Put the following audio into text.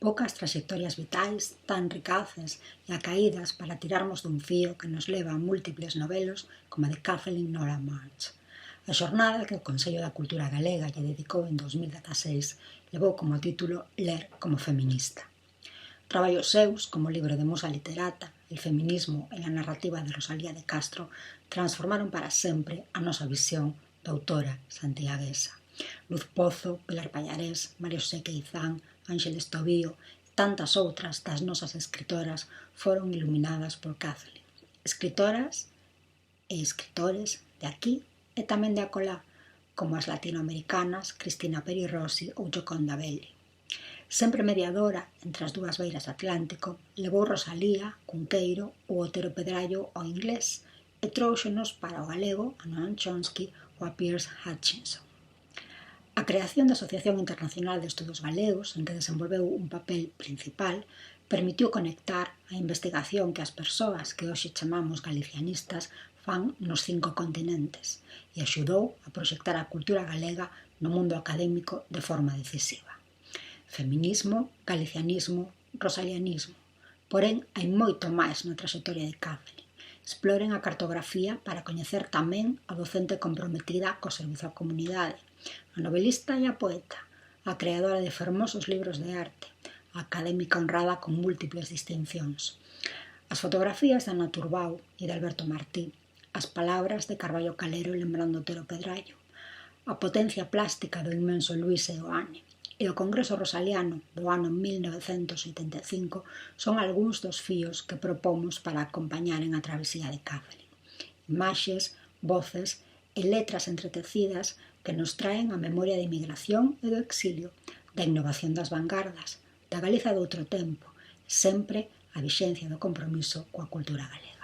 Poucas traxectorias vitais tan ricaces e acaídas para tirarmos dun fío que nos leva a múltiples novelos como a de Kathleen Nora March. A xornada que o Consello da Cultura Galega lle dedicou en 2016 levou como título Ler como feminista. Traballos seus, como o libro de Musa Literata, El feminismo e a narrativa de Rosalía de Castro, transformaron para sempre a nosa visión da autora santiaguesa. Luz Pozo, Pilar Pallarés, María Xosé Queizán, Ángeles Tobío e tantas outras das nosas escritoras foron iluminadas por Kathleen. Escritoras e escritores de aquí e tamén de acolá, como as latinoamericanas Cristina Peri Rossi ou Gioconda Belli. Sempre mediadora entre as dúas beiras Atlántico, levou Rosalía, Cunqueiro ou Otero Pedrallo ao inglés e tróuxonos para o galego a Noam Chomsky ou a Piers Hutchinson. A creación da Asociación Internacional de Estudos Galegos, en que desenvolveu un papel principal, permitiu conectar a investigación que as persoas que hoxe chamamos galicianistas fan nos 5 continentes e axudou a proxectar a cultura galega no mundo académico de forma decisiva. Feminismo, galicianismo, rosalianismo. Porén, hai moito máis na traxectoria de Kathleen. Exploren a cartografía para coñecer tamén a docente comprometida co servizo á comunidade, a novelista e a poeta, a creadora de fermosos libros de arte, a académica honrada con múltiples distincións. As fotografías de Ana Turbau e de Alberto Martí, as palabras de Carballo Calero lembrando Otero Pedrallo, a potencia plástica do inmenso Luis Seoane e o Congreso Rosaliano do ano 1985 son algúns dos fíos que propomos para acompañar en a travesía de Kathleen. Imaxes, voces e letras entretecidas que nos traen a memoria da inmigración e do exilio, da innovación das vanguardas, da Galiza doutro tempo, sempre a vixencia do compromiso coa cultura galega.